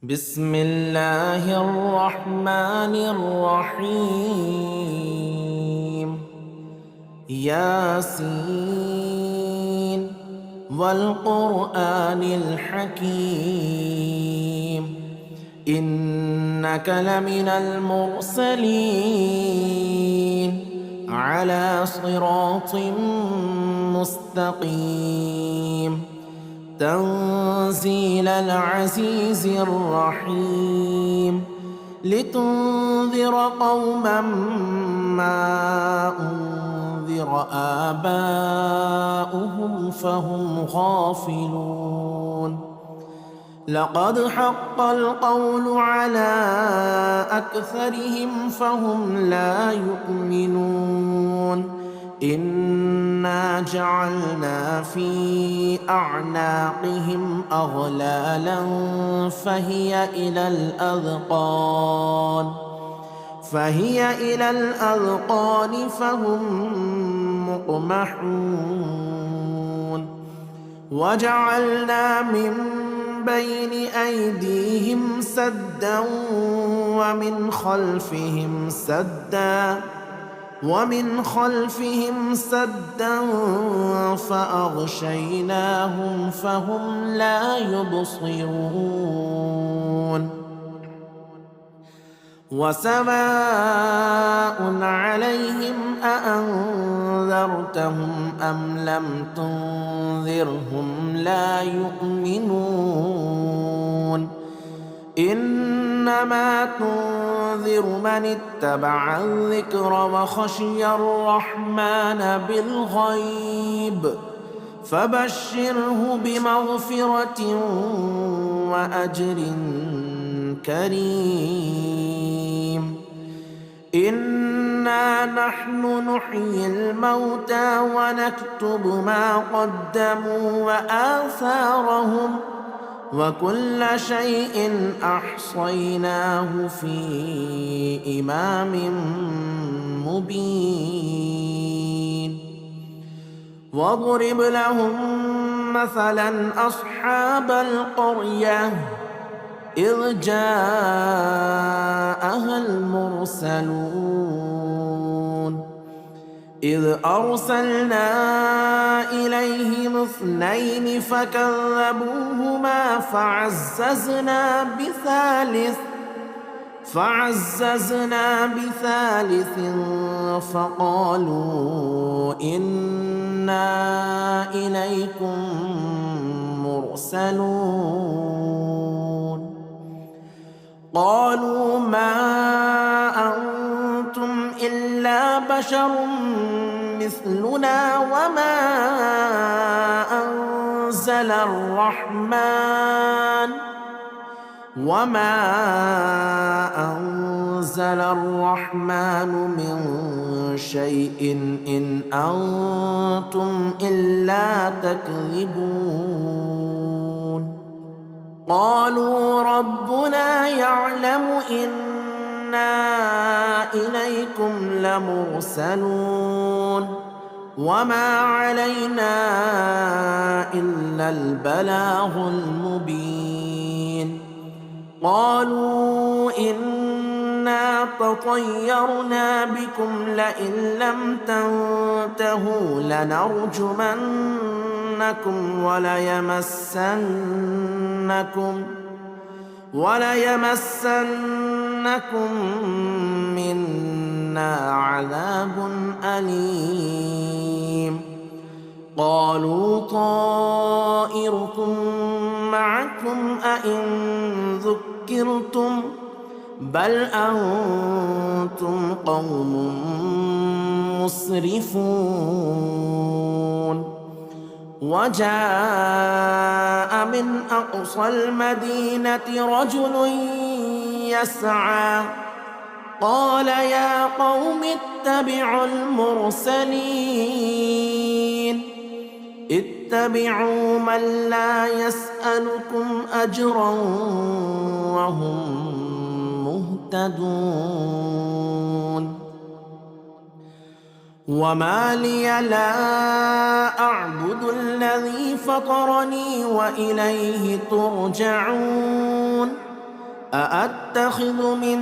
بسم الله الرحمن الرحيم. ياسين والقرآن الحكيم إنك لمن المرسلين على صراط مستقيم تنزيل العزيز الرحيم لتنذر قوما ما أنذر آباؤهم فهم غافلون. لقد حق القول على أكثرهم فهم لا يؤمنون. إنا جعلنا في أعناقهم أغلالا فهي إلى الأذقان فهم مقمحون. وجعلنا من بين أيديهم سدا ومن خلفهم سدا فأغشيناهم فهم لا يبصرون. وسواء عليهم أأنذرتهم أم لم تنذرهم لا يؤمنون. إنما تنذر من اتبع الذكر وخشي الرحمن بالغيب فبشره بمغفرة وأجر كريم. إنا نحن نحيي الموتى ونكتب ما قدموا وآثارهم وكل شيء أحصيناه في إمام مبين. واضرب لهم مثلا أصحاب القرية إذ جاءها المرسلون إذ أرسلنا إليهم 2 فكذبوهما فعززنا بثالث فقالوا إنا إليكم مرسلون. قالوا ما أنتم إلا بشر مثلنا وما أنزل الرحمن من شيء إن أنتم إلا تكذبون. قالوا ربنا يعلم إنا إليكم لمرسلون وما علينا إلا البلاغ المبين. قالوا إنا تطيرنا بكم لئن لم تنتهوا لنرجمنكم وليمسنكم منا عذاب أليم. قالوا طائركم معكم أئن ذكرتم بل أنتم قوم مسرفون. وجاء من أقصى المدينة رجل يسعى قال يا قوم اتبعوا المرسلين اتبعوا من لا يسألكم أجرا وهم مهتدون. وما لي لا أعبد الذي فطرني وإليه ترجعون. أأتخذ من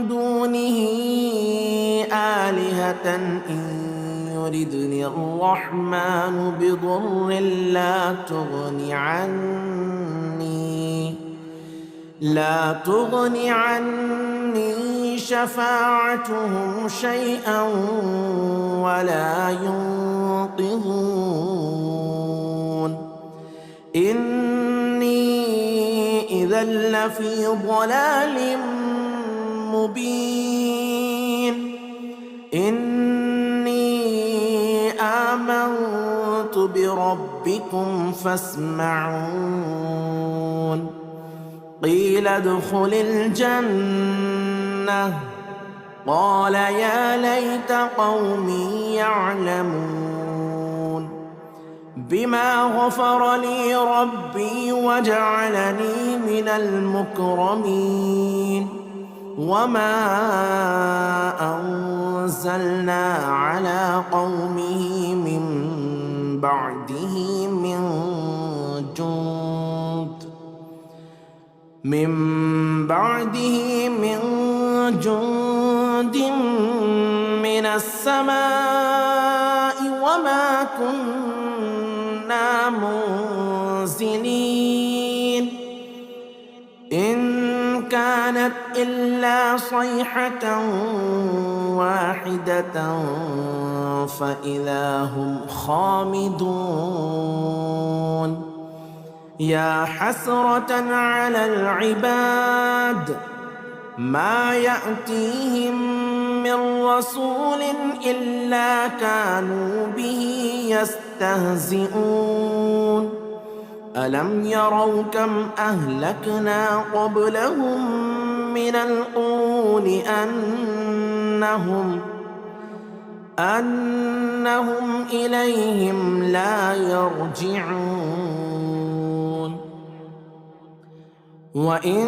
دونه آلهة إن يردني الرحمن بضر لا تغن عني شفاعتهم شيئا ولا ينقذون إني إذا لفي ضلال مبين إني آمنت بربكم فاسمعون قيل ادخل الجنة قال يا ليت قومي يعلمون بما غفر لي ربي وجعلني من المكرمين وما أنزلنا على قومه من بعده من جند من السماء وما كنا منزلين إن كانت إلا صيحة واحدة فإذا هم خامدون يا حسرة على العباد ما يأتيهم من رسول إلا كانوا به يستهزئون ألم يروا كم أهلكنا قبلهم من القرون أنهم إليهم لا يرجعون وإن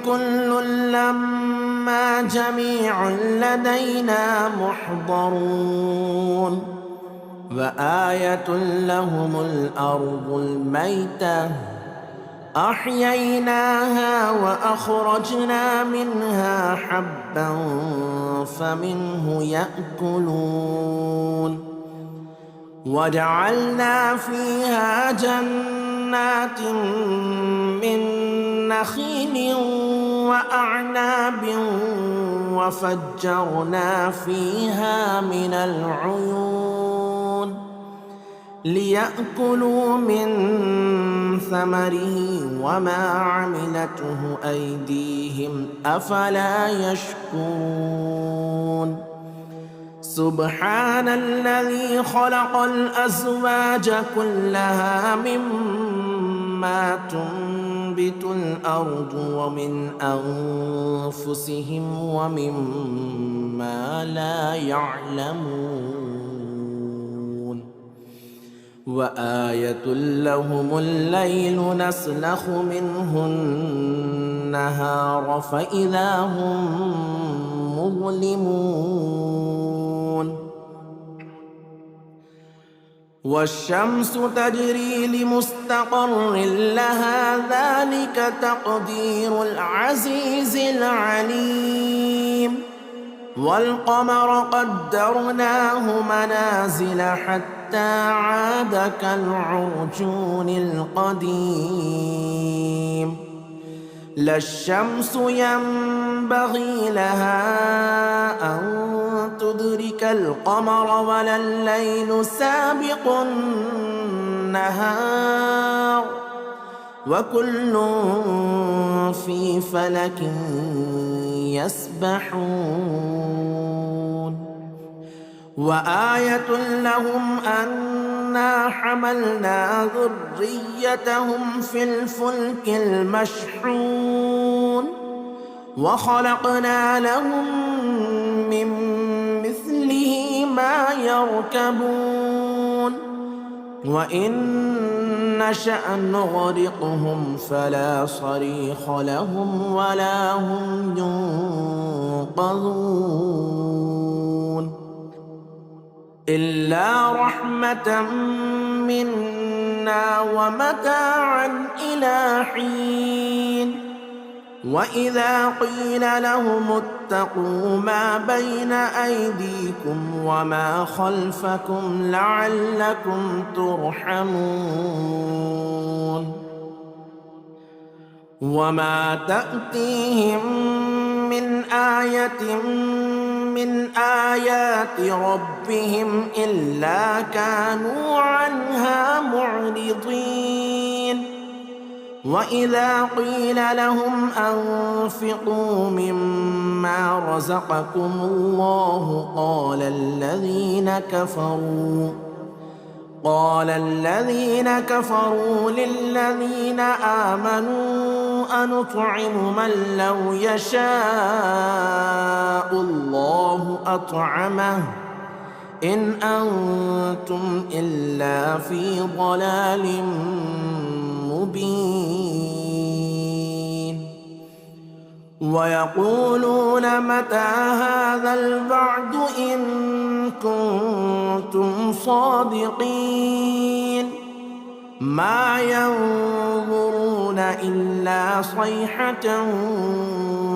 كل لما جميع لدينا محضرون وآية لهم الأرض الميتة أحييناها وأخرجنا منها حبا فمنه يأكلون وجعلنا فيها جنات من نخيل وأعناب وفجرنا فيها من العيون ليأكلوا من ثمره وما عملته أيديهم أفلا يشكرون سبحان الذي خلق الأزواج كلها مما تنبت الأرض ومن أنفسهم ومما لا يعلمون وآية لهم الليل نسلخ منه النهار فإذا هم مظلمون والشمس تجري لمستقر لها ذلك تقدير العزيز العليم والقمر قدرناه منازل حتى عاد كالعرجون القديم لا الشمس ينبغي لها أن تدرك القمر ولا الليل سابق النهار وكل في فلك يسبحون وآية لهم أنا حملنا ذريتهم في الفلك المشحون وخلقنا لهم من مثله ما يركبون وإن نشأ نغرقهم فلا صريخ لهم ولا هم ينقذون إلا رحمة منا ومتاعا إلى حين وإذا قيل لهم اتقوا ما بين أيديكم وما خلفكم لعلكم ترحمون وما تأتيهم من آية من آيات ربهم إلا كانوا عنها معرضين وإذا قيل لهم أنفقوا مما رزقكم الله قال الذين كفروا للذين آمنوا أنطعم من لو يشاء الله أطعمه إن أنتم إلا في ضلال مبين ويقولون متى هذا الوعد إن كنتم صادقين ما ينظرون إلا صيحة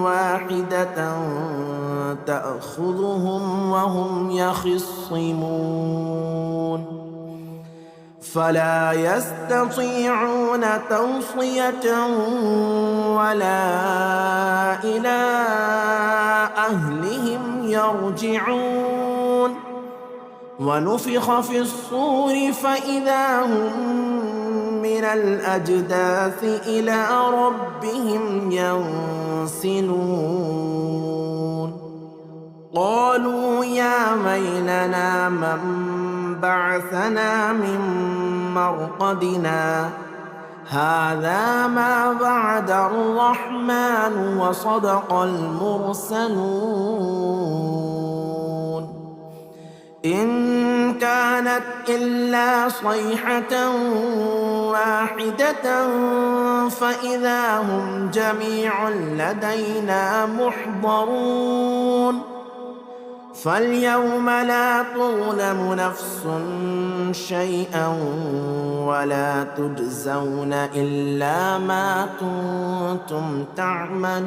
واحدة تأخذهم وهم يخصمون فلا يستطيعون توصية ولا إلى أهلهم يرجعون ونفخ في الصور فإذا هم من الأجداث إلى ربهم ينسلون قالوا يا ويلنا من بعثنا من مرقدنا هذا ما وعد الرحمن وصدق المرسلون إن كانت إلا صيحة واحدة فإذا هم جميع لدينا محضرون فاليوم لا تظلم نفس شيئا ولا تجزون إلا ما كنتم تعملون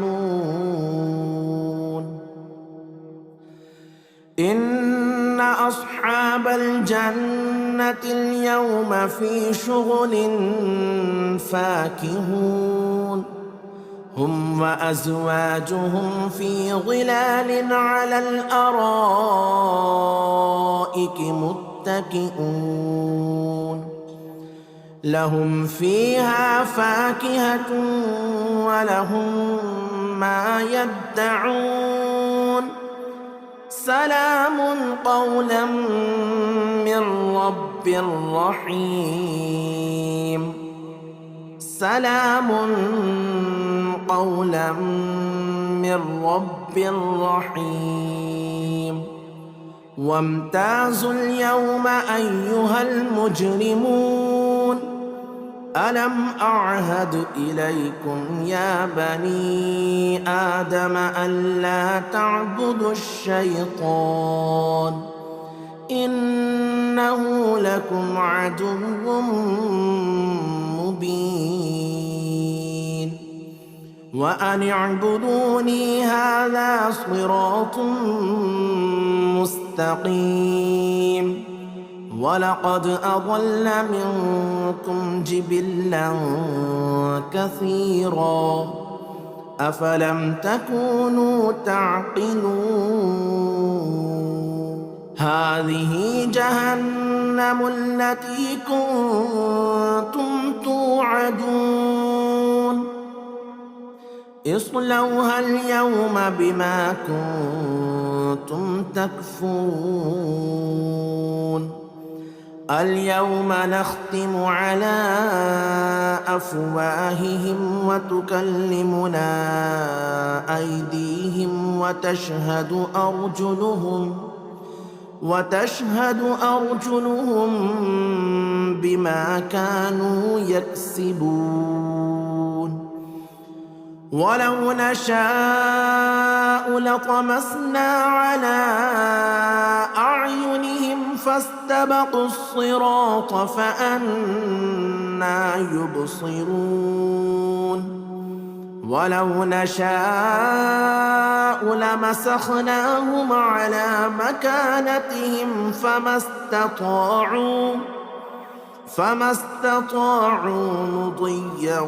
إن أصحاب الجنة اليوم في شغل فاكهون هم وأزواجهم في ظلال على الأرائك متكئون لهم فيها فاكهة ولهم ما يدعون سلام قولا من رب رحيم سلام قولا من رب رحيم وامتازوا اليوم أيها المجرمون ألم أعهد إليكم يا بني آدم ألا تعبدوا الشيطان إنه لكم عدو مبين وأن اعبدوني هذا صراط مستقيم ولقد أضل منكم جبلا كثيرا أفلم تكونوا تعقلون هذه جهنم التي كنتم توعدون اصلوها اليوم بما كنتم تكفرون اليوم نختم على أفواههم وتكلمنا أيديهم وتشهد أرجلهم بما كانوا يكسبون ولو نشاء لطمسنا على أعينهم فاستبقوا الصراط فأنى يبصرون ولو نشاء لمسخناهم على مكانتهم فما استطاعوا مضيا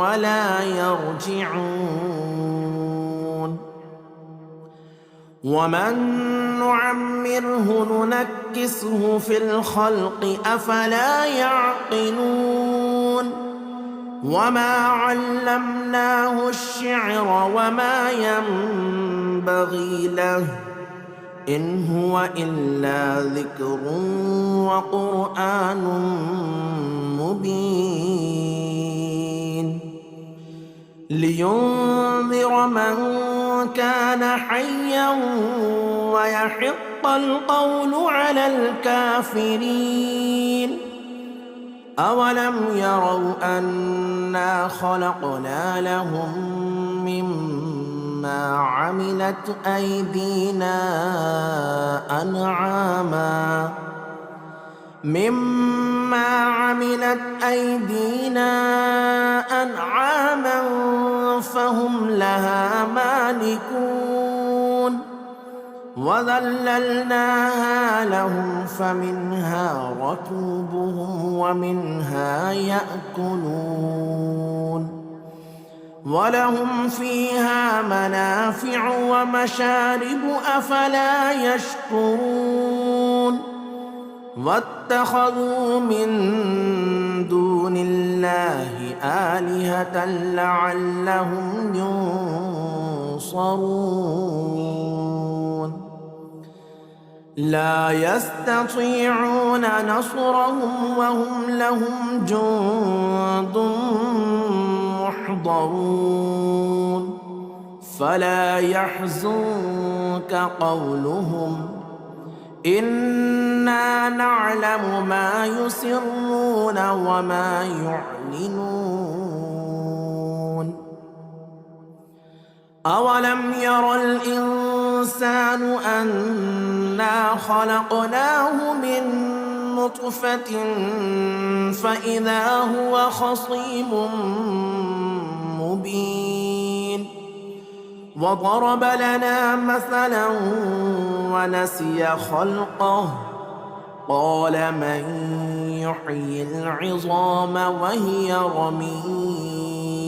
ولا يرجعون. ومن نعمره ننكسه في الخلق أفلا يعقلون. وما علمناه الشعر وما ينبغي له إن هو إلا ذكر وقرآن مبين لينذر من كان حيا ويحق القول على الكافرين. أولم يروا أنا خلقنا لهم مما عملت أيدينا أنعاما فهم لها مالكون. وذللناها لهم فمنها ركوبهم ومنها يأكلون ولهم فيها منافع ومشارب أفلا يشكرون. واتخذوا من دون الله آلهة لعلهم ينصرون. لا يستطيعون نصرهم وهم لهم جند محضرون. فلا يحزنك قولهم إنا نعلم ما يسرون وما يعلنون. أولم ير الإنسان أنا خلقناه من نطفة فإذا هو خصيم مبين. وضرب لنا مثلا ونسي خلقه قال من يحيي العظام وهي رميم.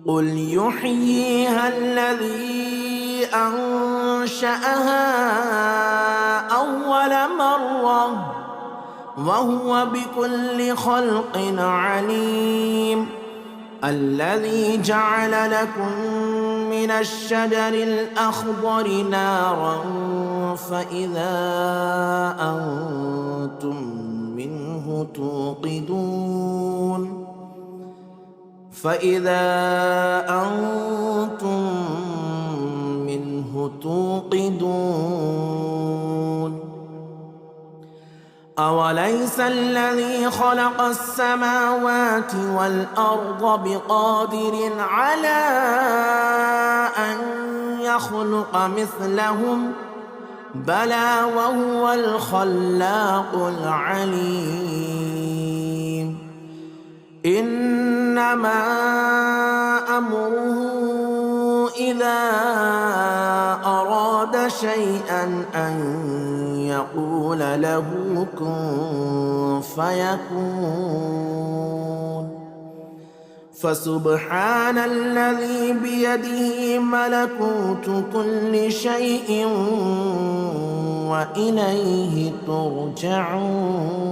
قل يحييها الذي أنشأها أول مرة وهو بكل خلق عليم. الذي جعل لكم من الشجر الأخضر نارا فإذا أنتم منه توقدون. أوليس الذي خلق السماوات والأرض بقادر على أن يخلق مثلهم بلى وهو الخلاق العليم. إنما أمره إذا أراد شيئا أن يقول له كن فيكون. فسبحان الذي بيده ملكوت كل شيء وإليه ترجعون.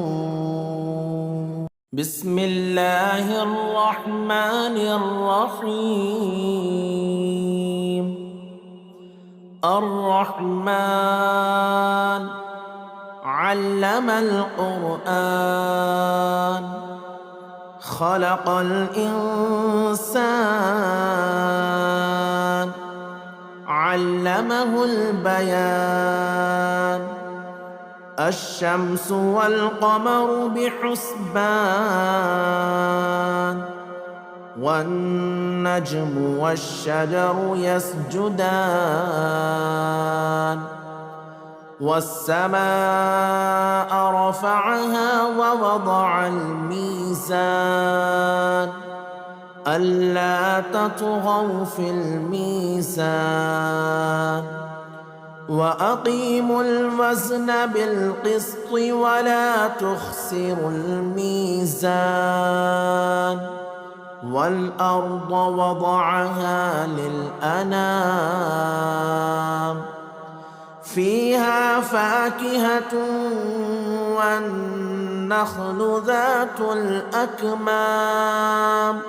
بسم الله الرحمن الرحيم. الرحمن علم القرآن خلق الإنسان علمه البيان. الشمس والقمر بحسبان والنجم والشجر يسجدان. والسماء رفعها ووضع الميزان ألا تطغوا في الميزان وأقيموا الوزن بالقسط ولا تخسروا الميزان والأرض وضعها للأنام فيها فاكهة والنخل ذات الأكمام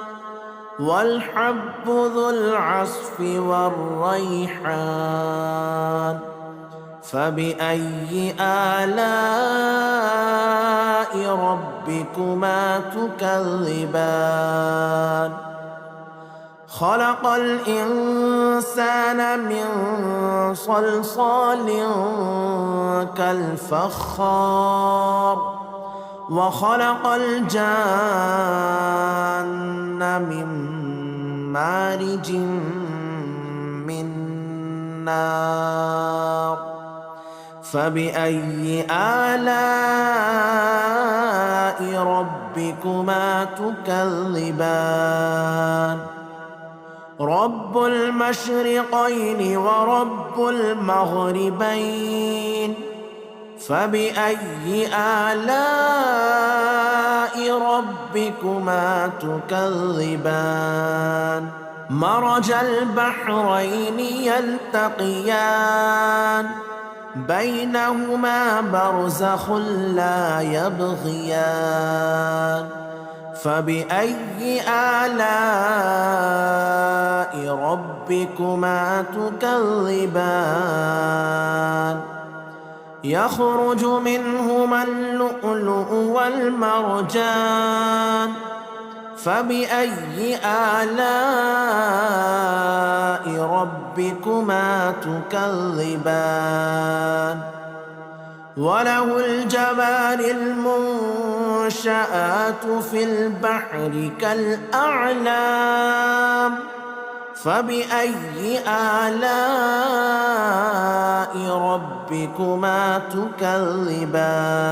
والحب ذو العصف والريحان فبأي آلاء ربكما تكذبان خلق الإنسان من صلصال كالفخار وخلق الجان من مارج من نار فبأي آلاء ربكما تكذبان رب المشرقين ورب المغربين فبأي آلاء ربكما تكذبان مرج البحرين يلتقيان بينهما برزخ لا يبغيان فبأي آلاء ربكما تكذبان يخرج منهما اللؤلؤ والمرجان فبأي آلاء ربكما تكذبان وله الجوار المنشآت في البحر كالأعلام فبأي آلاء ربكما تكذبان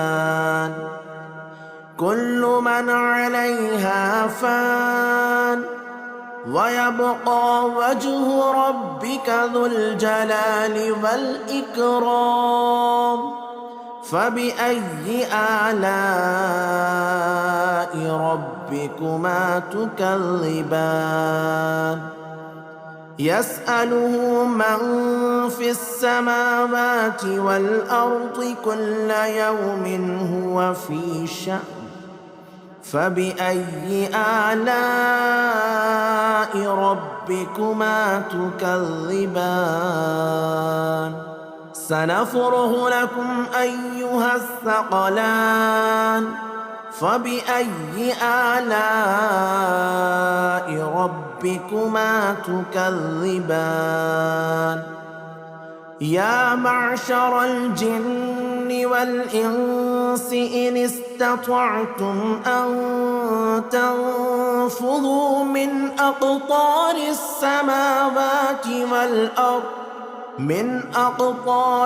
كل من عليها فان ويبقى وجه ربك ذو الجلال والإكرام فبأي آلاء ربكما تكذبان يسأله من في السماوات والأرض كل يوم هو في شأن فبأي آلاء ربكما تكذبان سنفرغ لكم أيها الثقلان فبأي آلاء ربكما تكذبان يا معشر الجن والإنس إن استطعتم أن تنفذوا من أقطار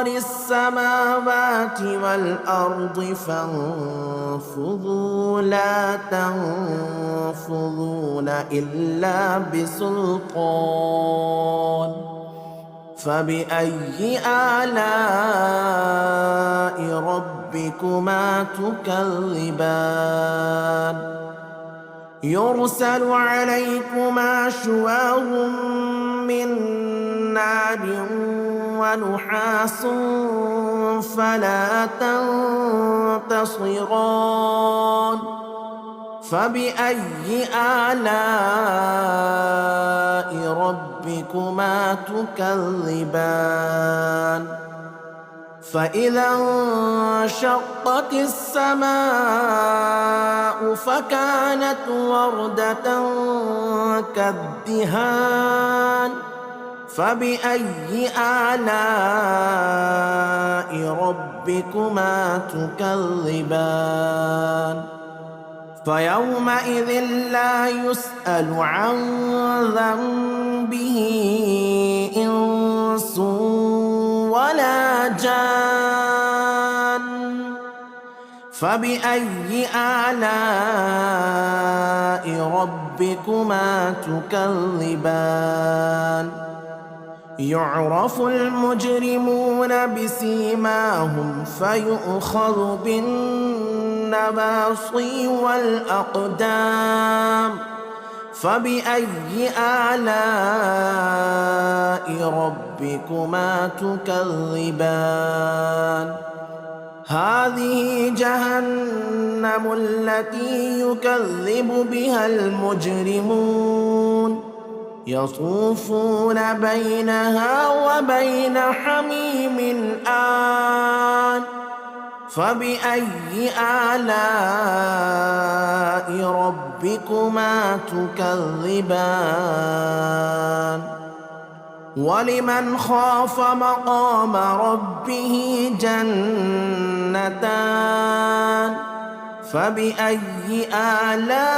السماوات والأرض فانفذوا لا تنفذون إلا بسلطان فبأي آلاء ربكما تكذبان يرسل عليكما شواظ من نار ونحاس فلا تنتصران فبأي آلاء ربكما تكذبان فإذا انشقت السماء فكانت وردة كالدهان فبأي آلاء ربكما تكذبان فيومئذ لا يسأل عن ذنبه إنس ولا جان فبأي آلاء ربكما ربكما تكذبان يعرف المجرمون بسيماهم فيؤخذ بالنواصي والأقدام فبأي آلاء ربكما تكذبان هذه جهنم التي يكذب بها المجرمون يطوفون بينها وبين حميم آن فبأي آلاء ربكما تكذبان ولمن خاف مقام ربه جنتان فبأي آلاء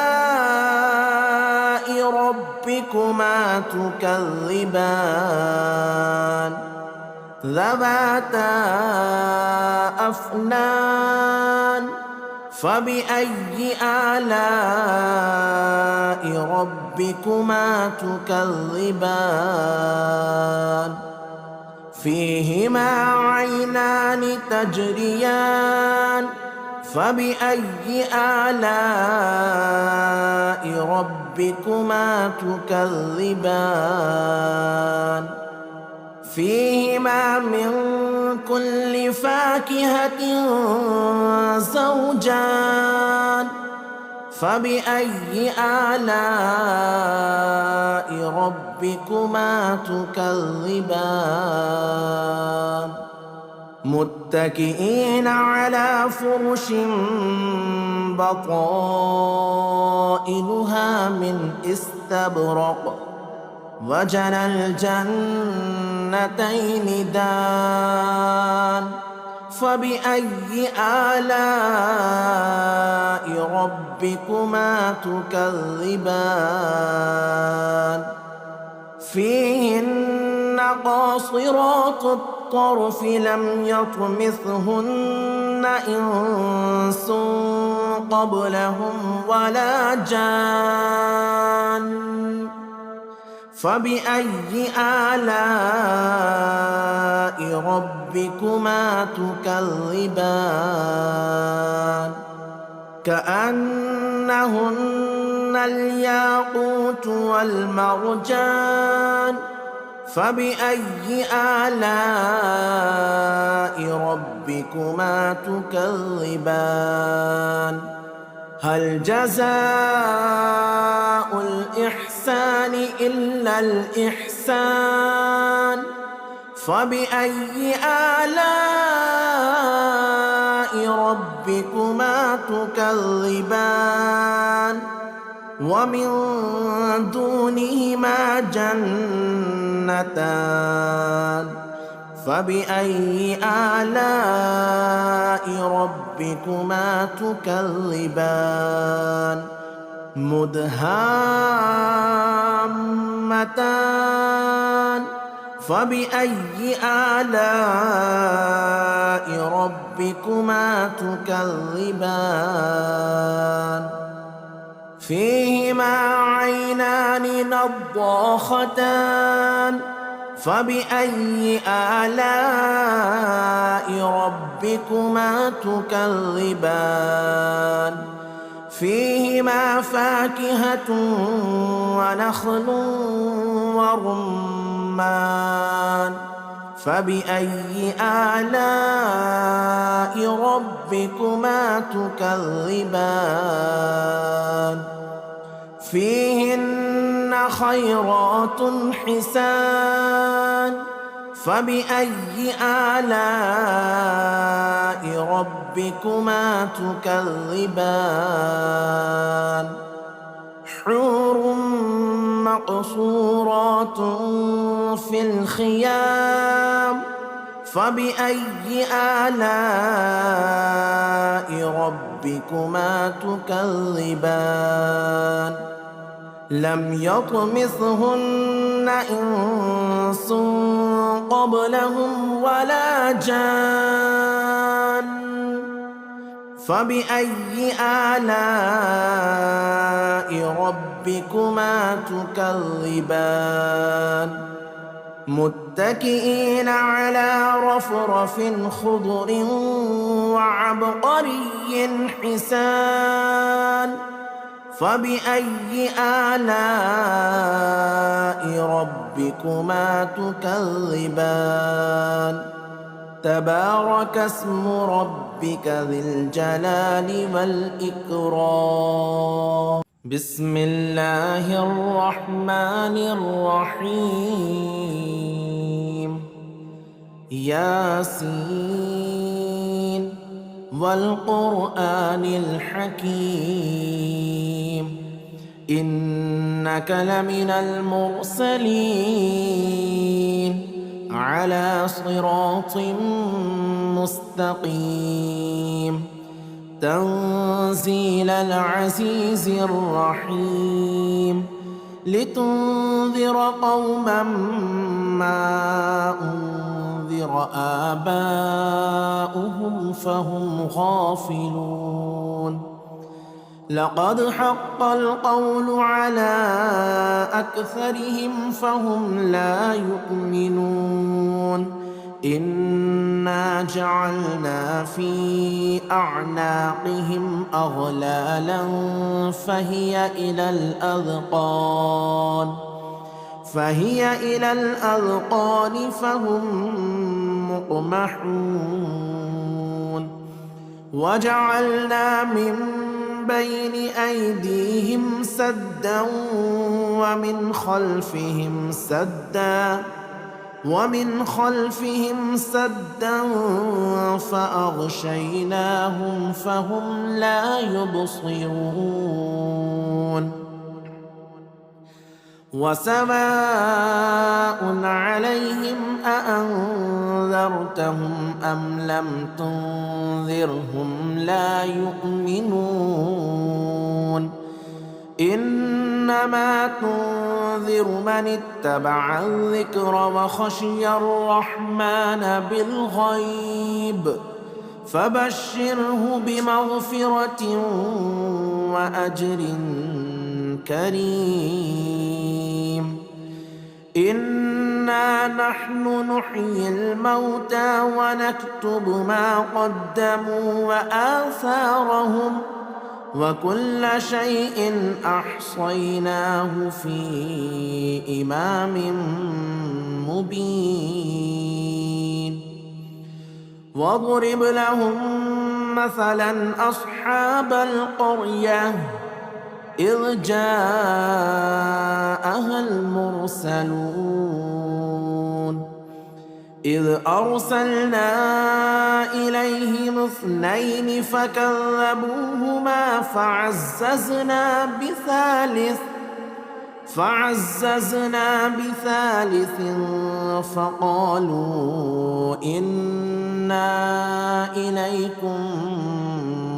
ربكما تكذبان ذواتا أفنان فبأي آلاء ربكما تكذبان فيهما عينان تجريان فبأي آلاء ربكما تكذبان فيهما من كل فاكهة زوجان فبأي آلاء ربكما تكذبان متكئين على فرش بطائنها من استبرق وجنى الجنتين دان فبأي آلاء ربكما تكذبان فيهن قاصرات الطرف لم يطمثهن إنس قبلهم ولا جان فبأي آلاء ربكما تكذبان كأنهن الياقوت والمرجان فبأي آلاء ربكما تكذبان هل جزاء الإحسان إلا الإحسان فبأي آلاء ربكما تكذبان ومن دونهما جنتان فبأي آلاء ربكما تكذبان مدهامتان فبأي آلاء ربكما تكذبان فيهما عينان نضاختان فبأي آلاء ربكما تكذبان فيهما فاكهة ونخل ورمان فبأي آلاء ربكما تكذبان فيهن خيرات حسان فبأي آلاء ربكما تكذبان حور مقصورات في الخيام فبأي آلاء ربكما تكذبان لم يطمثهن إنس قبلهم ولا جان فبأي آلاء ربكما تكذبان متكئين على رفرف خضر وعبقري حسان فبأي آلاء ربكما تكذبان تبارك اسم ربك ذي الجلال والإكرام بسم الله الرحمن الرحيم ياسين والقرآن الحكيم إنك لمن المرسلين على صراط مستقيم تنزيل العزيز الرحيم لتنذر قوما ما أنذر آباؤهم فهم غافلون لقد حق القول على أكثرهم فهم لا يؤمنون إنا جعلنا في أعناقهم أغلالا فهي إلى الأذقان فهم مقمحون وجعلنا من بين أيديهم سدا ومن خلفهم سدا فأغشيناهم فهم لا يبصرون وسواء عليهم أأنذرتهم أم لم تنذرهم لا يؤمنون إنما تنذر من اتبع الذكر وخشي الرحمن بالغيب فبشره بمغفرة وأجر كريم إنا نحن نحيي الموتى ونكتب ما قدموا وآثارهم وكل شيء أحصيناه في إمام مبين واضرب لهم مثلا أصحاب القرية إذ جاءها المرسلون إذ أرسلنا إليهم 2 فكذبوهما فعززنا بثالث فقالوا إنا إليكم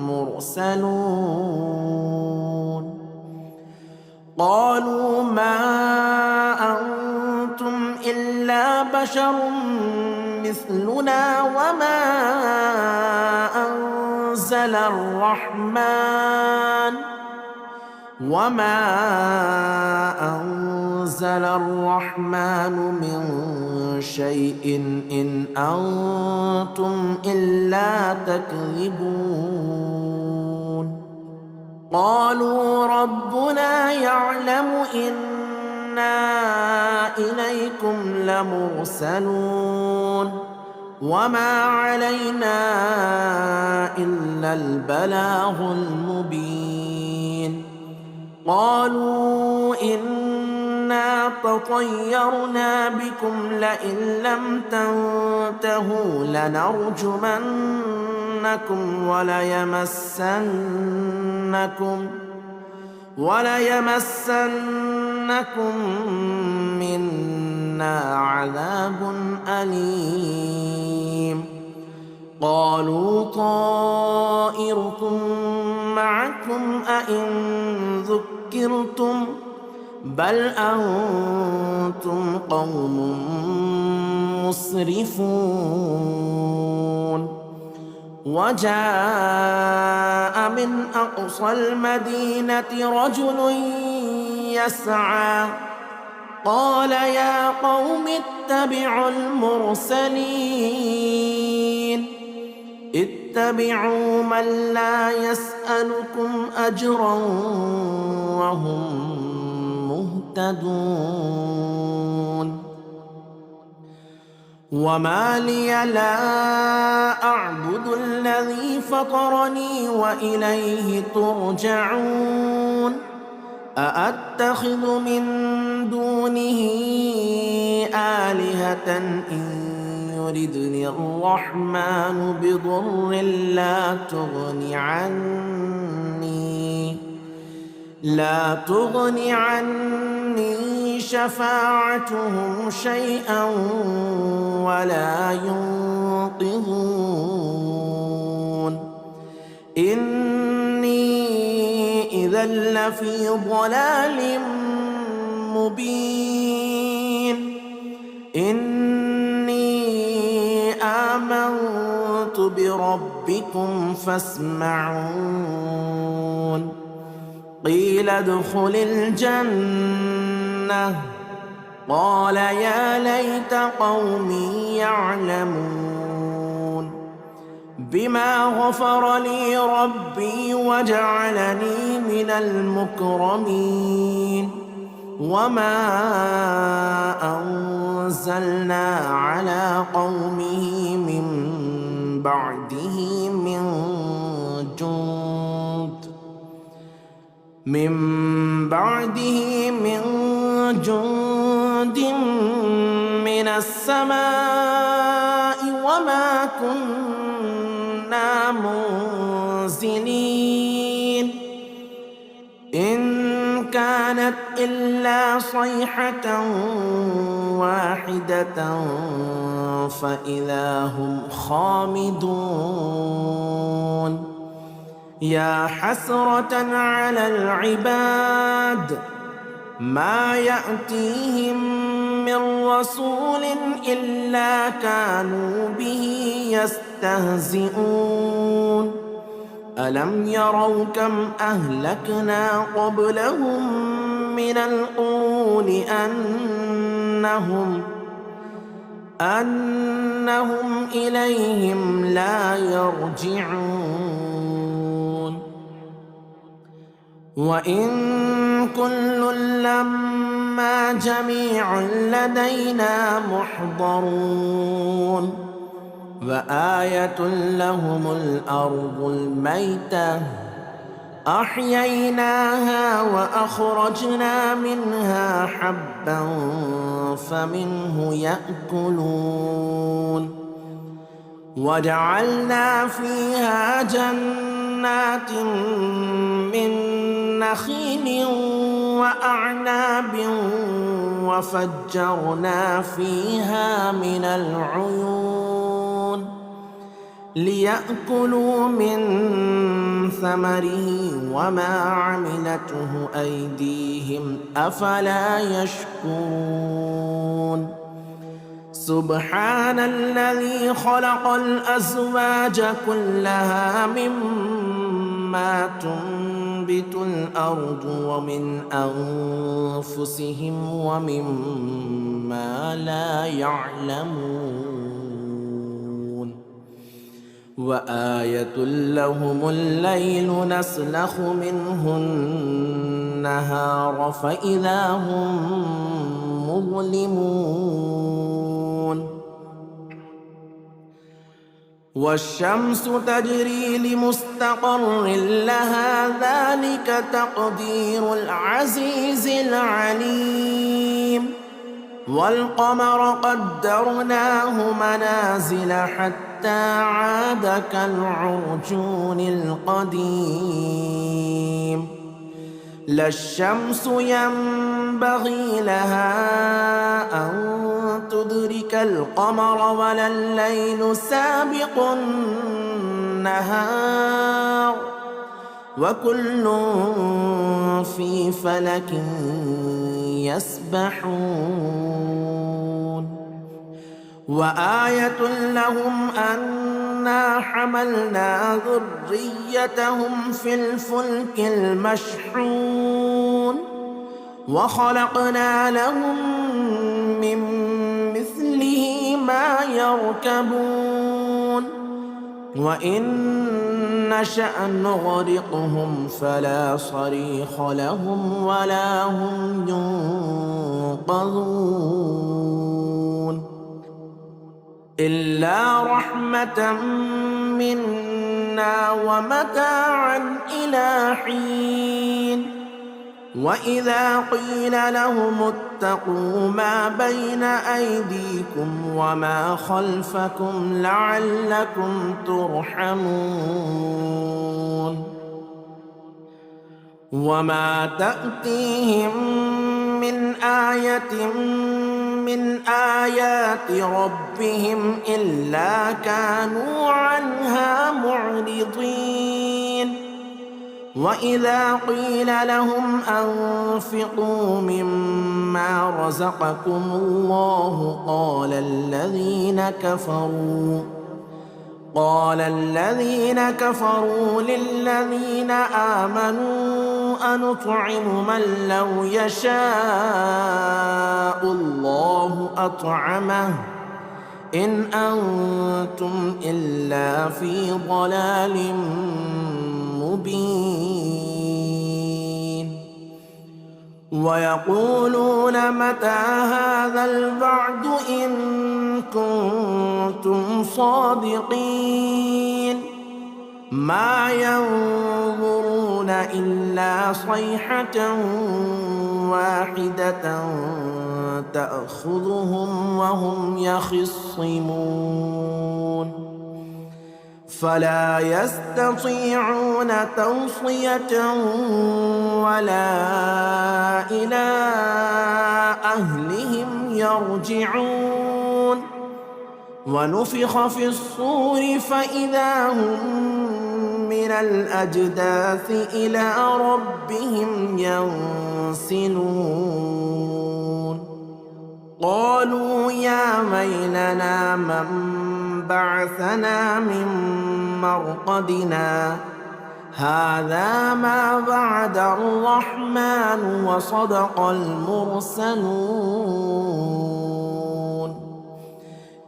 مرسلون قالوا ما أنتم إلا بشر مثلنا وما أنزل الرحمن من شيء إن أنتم إلا تكذبون قالوا ربنا يعلم إنا إليكم لمرسلون وما علينا إلا البلاغ المبين قالوا إنا تطيرنا بكم لئن لم تنتهوا لنرجمنكم وليمسنكم منا عذاب أليم قالوا طائركم معكم أئن ذكرتم بل أنتم قوم مسرفون وجاء من أقصى المدينة رجل يسعى قال يا قوم اتبعوا المرسلين اتبعوا من لا يسألكم أجرا وهم مهتدون وما لي لا أعبد الذي فطرني وإليه ترجعون أأتخذ من دونه آلهة إن يردني الرحمن بضر لا تغني عني شفاعتهم شيئا ولا ينقذون إني إذا لفي ضلال مبين إني آمنت بربكم فاسمعون قيل ادخل الجنة قال يا ليت قومي يعلمون بما غفر لي ربي وجعلني من المكرمين وما أنزلنا على قومه من بعده من جند من السماء وما كنا منزلين إن كانت إلا صيحة واحدة فإذا هم خامدون يا حسرة على العباد ما يأتيهم من رسول إلا كانوا به يستهزئون ألم يروا كم أهلكنا قبلهم من القرون أنهم إليهم لا يرجعون وإن كل لما جميع لدينا محضرون وآية لهم الأرض الميتة أحييناها وأخرجنا منها حبا فمنه يأكلون وجعلنا فيها جنات من نخيل وأعناب وفجرنا فيها من العيون ليأكلوا من ثمره وما عملته أيديهم أفلا يشكرون سبحان الذي خلق الأزواج كلها مما تنبت الأرض ومن أنفسهم ومما لا يعلمون وآية لهم الليل نسلخ منه النهار فإذا هم مظلمون والشمس تجري لمستقر لها ذلك تقدير العزيز العليم والقمر قدرناه منازل حتى عاد كالعرجون القديم لا الشمس ينبغي لها أن تدرك القمر ولا الليل سابق النهار وكل في فلك يسبحون وآية لهم أن أنا حملنا ذريتهم في الفلك المشحون وخلقنا لهم من مثله ما يركبون وإن نشأ نغرقهم فلا صريخ لهم ولا هم ينقذون إلا رحمة منا ومتاعا إلى حين وإذا قيل لهم اتقوا ما بين أيديكم وما خلفكم لعلكم ترحمون وما تأتيهم من آية من آيات ربهم إلا كانوا عنها معرضين وإذا قيل لهم أنفقوا مما رزقكم الله قال الذين كفروا للذين آمنوا أنطعم من لو يشاء الله أطعمه إن أنتم إلا في ضلال مبين ويقولون متى هذا الوعد إن كنتم صادقين ما ينظرون إلا صيحة واحدة تأخذهم وهم يخصمون فلا يستطيعون توصية ولا إلى أهلهم يرجعون ونفخ في الصور فإذا هم من الأجداث إلى ربهم ينسلون قالوا يا ويلنا من بعثنا من مرقدنا هذا ما وعد الرحمن وصدق المرسلون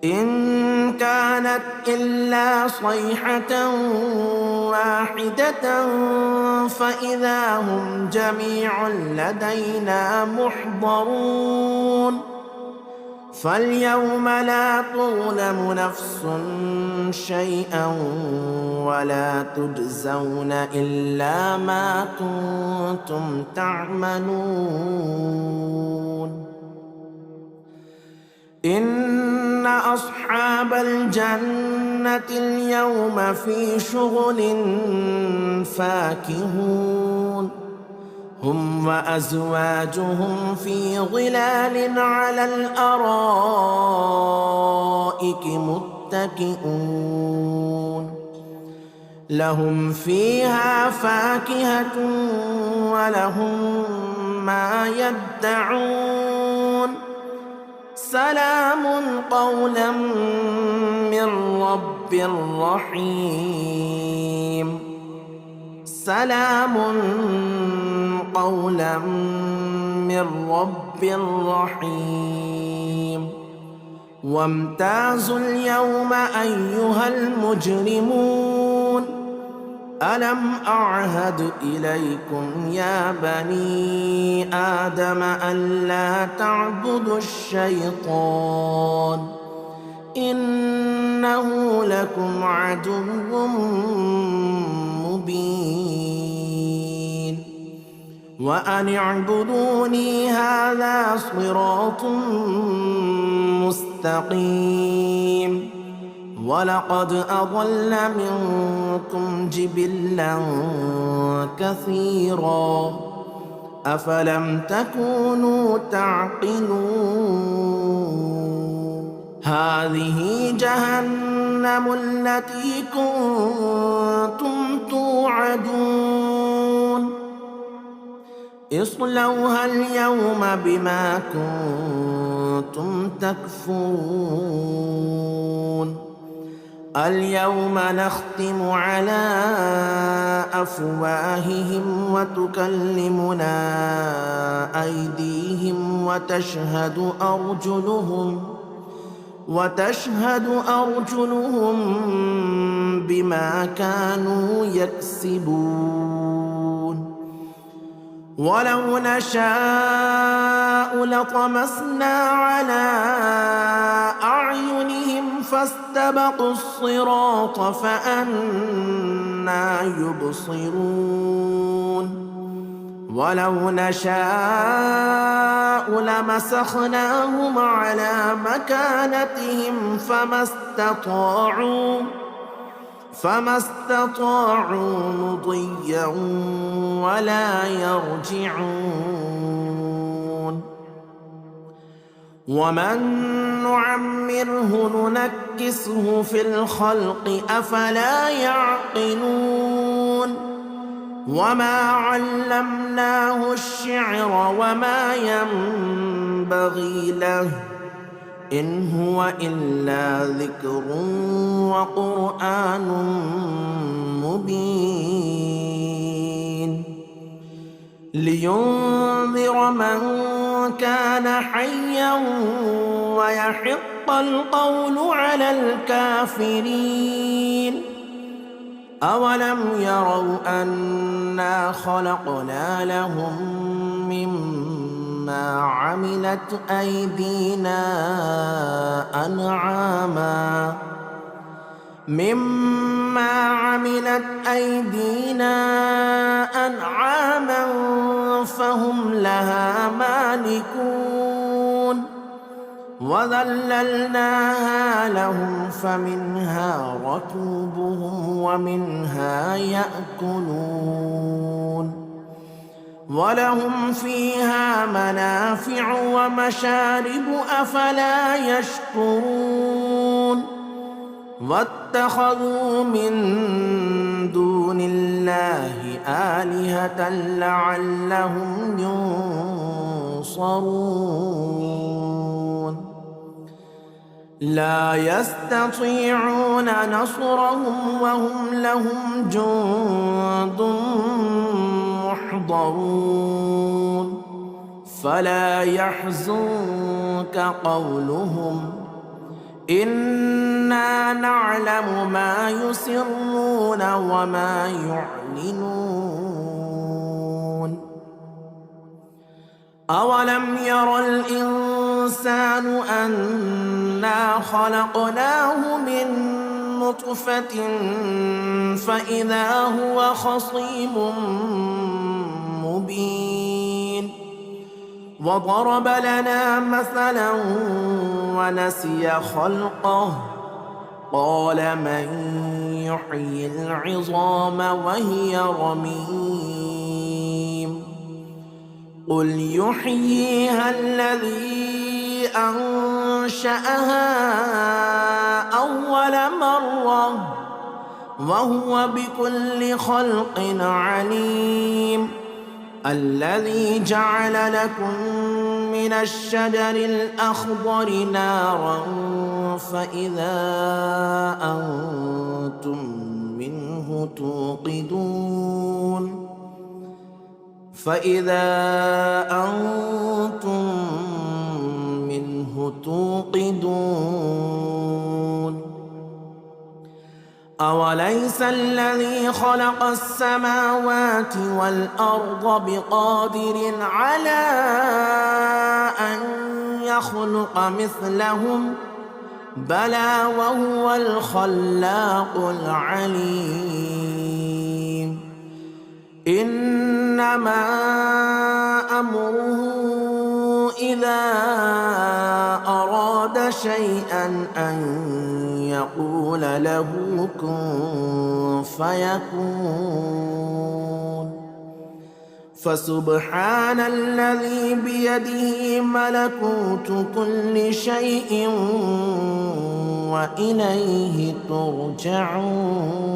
إن كانت إلا صيحة واحدة فإذا هم جميع لدينا محضرون فاليوم لا تظلم نفس شيئا ولا تجزون إلا ما كنتم تعملون إن أصحاب الجنة اليوم في شغل فاكهون هم وأزواجهم في ظلال على الأرائك متكئون لهم فيها فاكهة ولهم ما يدعون سلام قولا من رب رحيم سلام قولا من رب رحيم وامتازوا اليوم أيها المجرمون ألم أعهد إليكم يا بني آدم ألا تعبدوا الشيطان إنه لكم عدو مبين وأن اعبدوني هذا صراط مستقيم ولقد أضل منكم جبلا كثيرا أفلم تكونوا تعقلون هذه جهنم التي كنتم توعدون اصلوها اليوم بما كنتم تكفرون اليوم نختم على أفواههم وتكلمنا أيديهم وتشهد أرجلهم بما كانوا يكسبون ولو نشاء لطمسنا على أعينهم فاستبقوا الصراط فأنى يبصرون ولو نشاء لمسخناهم على مكانتهم فما استطاعوا مضيا ولا يرجعون ومن نعمره ننكسه في الخلق أفلا يعقلون وما علمناه الشعر وما ينبغي له إن هو إلا ذكر وقرآن مبين لينذر من كان حيا ويحق القول على الكافرين أولم يروا أنا خلقنا لهم مما عملت أيدينا أنعاما فهم لها مالكون وذللناها لهم فمنها ركوبهم ومنها يأكلون ولهم فيها منافع ومشارب أفلا يشكرون واتخذوا من دون الله آلهة لعلهم ينصرون لا يستطيعون نصرهم وهم لهم جند محضرون فلا يحزنك قولهم إنا نعلم ما يسرون وما يعلنون أولم ير الإنسان أنا خلقناه من نطفة فإذا هو خصيم مبين وضرب لنا مثلا ونسي خلقه قال من يحيي العظام وهي رميم قل يحييها الذي أنشأها أول مرة وهو بكل خلق عليم الذي جعل لكم من الشجر الأخضر نارا فإذا أنتم منه توقدون أوليس الذي خلق السماوات والأرض بقادر على أن يخلق مثلهم بلى وهو الخلاق العليم إنما أمره إذا أراد شيئا أن يقول له كن فيكون فسبحان الذي بيده ملكوت كل شيء وإليه ترجعون